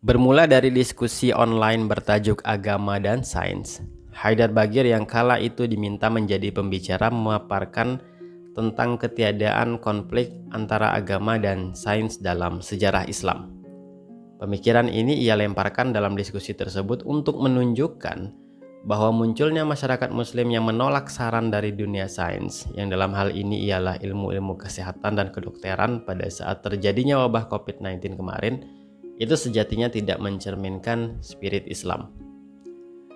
Bermula dari diskusi online bertajuk Agama dan Sains, Haidar Bagir yang kala itu diminta menjadi pembicara memaparkan tentang ketiadaan konflik antara agama dan sains dalam sejarah Islam. Pemikiran ini ia lemparkan dalam diskusi tersebut untuk menunjukkan bahwa munculnya masyarakat muslim yang menolak saran dari dunia sains, yang dalam hal ini ialah ilmu-ilmu kesehatan dan kedokteran pada saat terjadinya wabah COVID-19 kemarin, itu sejatinya tidak mencerminkan spirit Islam.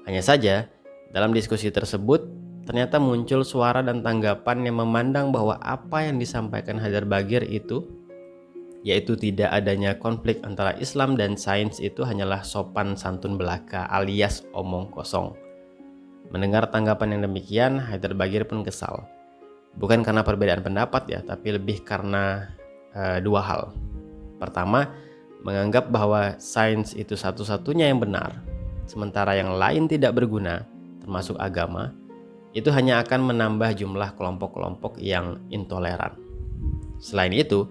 Hanya saja, dalam diskusi tersebut, ternyata muncul suara dan tanggapan yang memandang bahwa apa yang disampaikan Haidar Bagir itu, yaitu tidak adanya konflik antara Islam dan sains, itu hanyalah sopan santun belaka alias omong kosong. Mendengar tanggapan yang demikian, Haidar Bagir pun kesal. Bukan karena perbedaan pendapat ya, tapi lebih karena dua hal. Pertama, menganggap bahwa sains itu satu-satunya yang benar, sementara yang lain tidak berguna, termasuk agama, itu hanya akan menambah jumlah kelompok-kelompok yang intoleran. Selain itu,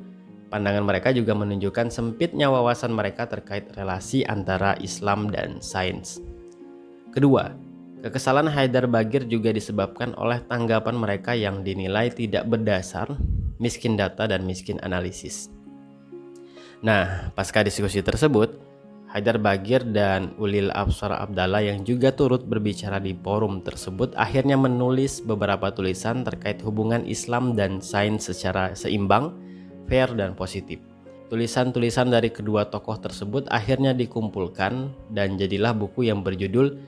pandangan mereka juga menunjukkan sempitnya wawasan mereka terkait relasi antara Islam dan sains. Kedua, kekesalan Haidar Bagir juga disebabkan oleh tanggapan mereka yang dinilai tidak berdasar, miskin data dan miskin analisis. Nah, pasca diskusi tersebut, Haidar Bagir dan Ulil Absar Abdallah yang juga turut berbicara di forum tersebut akhirnya menulis beberapa tulisan terkait hubungan Islam dan sains secara seimbang, fair, dan positif. Tulisan-tulisan dari kedua tokoh tersebut akhirnya dikumpulkan dan jadilah buku yang berjudul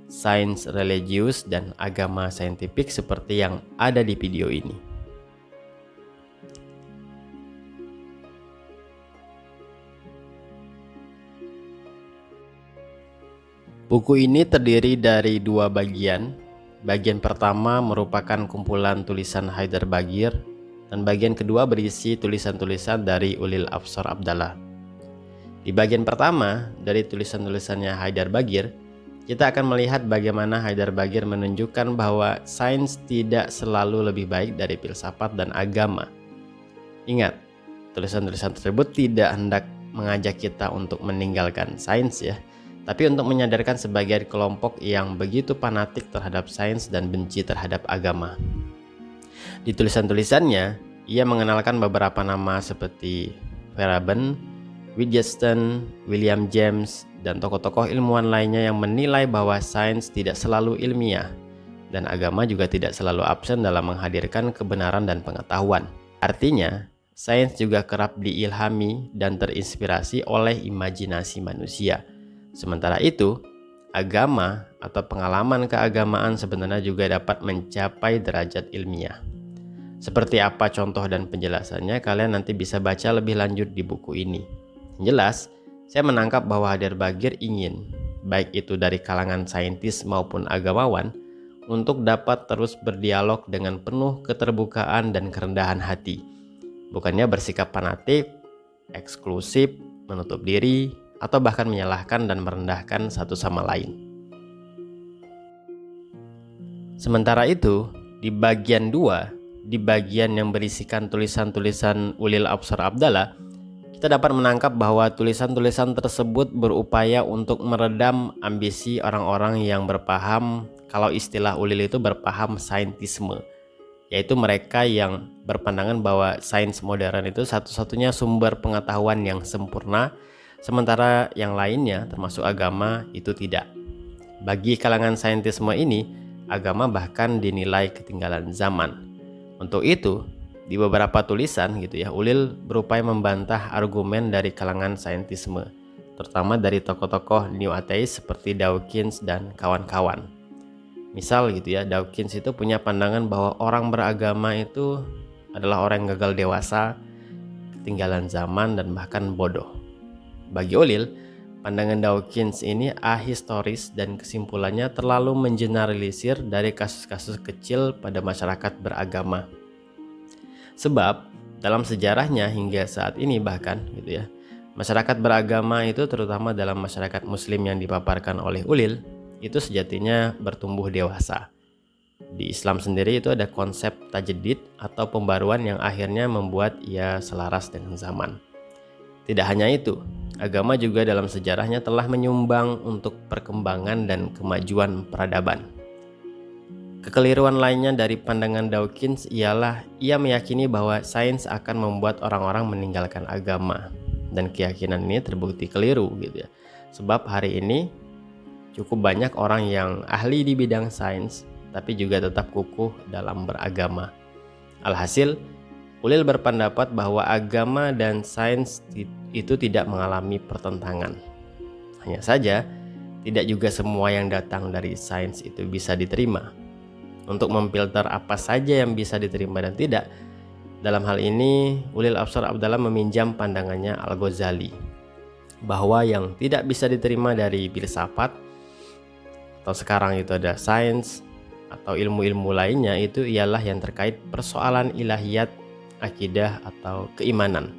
Sains Religius dan Agama Saintifik seperti yang ada di video ini. Buku ini terdiri dari dua bagian. Bagian pertama merupakan kumpulan tulisan Haidar Bagir dan bagian kedua berisi tulisan-tulisan dari Ulil Absar Abdallah. Di bagian pertama dari tulisan-tulisannya Haidar Bagir, kita akan melihat bagaimana Haidar Bagir menunjukkan bahwa sains tidak selalu lebih baik dari filsafat dan agama. Ingat, tulisan-tulisan tersebut tidak hendak mengajak kita untuk meninggalkan sains ya, tapi untuk menyadarkan sebagian kelompok yang begitu fanatik terhadap sains dan benci terhadap agama. Di tulisan-tulisannya, ia mengenalkan beberapa nama seperti Faraben, Wittgenstein, William James, dan tokoh-tokoh ilmuwan lainnya yang menilai bahwa sains tidak selalu ilmiah dan agama juga tidak selalu absen dalam menghadirkan kebenaran dan pengetahuan. Artinya, sains juga kerap diilhami dan terinspirasi oleh imajinasi manusia. Sementara itu, agama atau pengalaman keagamaan sebenarnya juga dapat mencapai derajat ilmiah. Seperti apa contoh dan penjelasannya, kalian nanti bisa baca lebih lanjut di buku ini. Yang jelas, saya menangkap bahwa Haidar Bagir ingin, baik itu dari kalangan saintis maupun agamawan, untuk dapat terus berdialog dengan penuh keterbukaan dan kerendahan hati. Bukannya bersikap fanatik, eksklusif, menutup diri, atau bahkan menyalahkan dan merendahkan satu sama lain. Sementara itu, di bagian 2, di bagian yang berisikan tulisan-tulisan Ulil Absar Abdallah, kita dapat menangkap bahwa tulisan-tulisan tersebut berupaya untuk meredam ambisi orang-orang yang berpaham, kalau istilah Ulil itu berpaham saintisme, yaitu mereka yang berpandangan bahwa sains modern itu satu-satunya sumber pengetahuan yang sempurna, sementara yang lainnya termasuk agama itu tidak. Bagi kalangan saintisme ini, agama bahkan dinilai ketinggalan zaman. Untuk itu, di beberapa tulisan gitu ya, Ulil berupaya membantah argumen dari kalangan saintisme, terutama dari tokoh-tokoh New Atheist seperti Dawkins dan kawan-kawan. Misal gitu ya, Dawkins itu punya pandangan bahwa orang beragama itu adalah orang yang gagal dewasa, ketinggalan zaman, dan bahkan bodoh. Bagi Ulil, pandangan Dawkins ini ahistoris dan kesimpulannya terlalu mengeneralisir dari kasus-kasus kecil pada masyarakat beragama. Sebab dalam sejarahnya hingga saat ini bahkan gitu ya, masyarakat beragama itu terutama dalam masyarakat muslim yang dipaparkan oleh Ulil itu sejatinya bertumbuh dewasa. Di Islam sendiri itu ada konsep tajdid atau pembaruan yang akhirnya membuat ia selaras dengan zaman. Tidak hanya itu, agama juga dalam sejarahnya telah menyumbang untuk perkembangan dan kemajuan peradaban. Kekeliruan lainnya dari pandangan Dawkins ialah ia meyakini bahwa sains akan membuat orang-orang meninggalkan agama, dan keyakinan ini terbukti keliru gitu ya. Sebab hari ini cukup banyak orang yang ahli di bidang sains tapi juga tetap kukuh dalam beragama. Alhasil, Ulil berpendapat bahwa agama dan sains itu tidak mengalami pertentangan. Hanya saja, tidak juga semua yang datang dari sains itu bisa diterima. Untuk memfilter apa saja yang bisa diterima dan tidak, dalam hal ini Ulil Absar Abdallah meminjam pandangannya Al-Ghazali, bahwa yang tidak bisa diterima dari filsafat atau sekarang itu ada sains atau ilmu-ilmu lainnya, itu ialah yang terkait persoalan ilahiyat, akidah atau keimanan.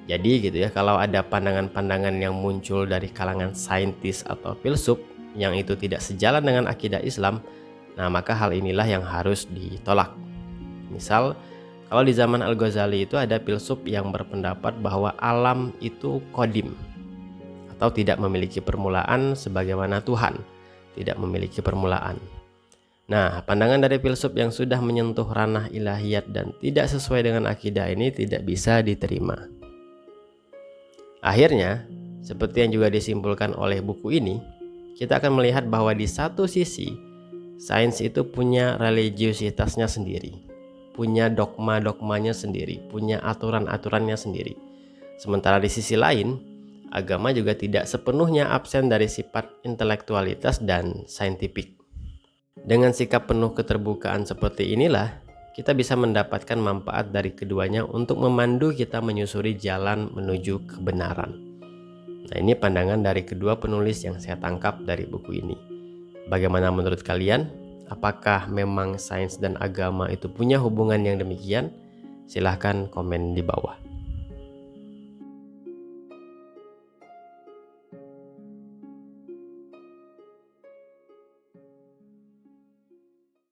Jadi gitu ya, kalau ada pandangan-pandangan yang muncul dari kalangan saintis atau filsuf yang itu tidak sejalan dengan akidah Islam, nah maka hal inilah yang harus ditolak. Misal, kalau di zaman Al-Ghazali itu ada filsuf yang berpendapat bahwa alam itu qadim atau tidak memiliki permulaan sebagaimana Tuhan tidak memiliki permulaan. Nah, pandangan dari filsuf yang sudah menyentuh ranah ilahiyat dan tidak sesuai dengan akidah ini tidak bisa diterima. Akhirnya, seperti yang juga disimpulkan oleh buku ini, kita akan melihat bahwa di satu sisi sains itu punya religiusitasnya sendiri, punya dogma-dogmanya sendiri, punya aturan-aturannya sendiri. Sementara di sisi lain, agama juga tidak sepenuhnya absen dari sifat intelektualitas dan saintifik. Dengan sikap penuh keterbukaan seperti inilah, kita bisa mendapatkan manfaat dari keduanya untuk memandu kita menyusuri jalan menuju kebenaran. Nah, ini pandangan dari kedua penulis yang saya tangkap dari buku ini. Bagaimana menurut kalian? Apakah memang sains dan agama itu punya hubungan yang demikian? Silahkan komen di bawah.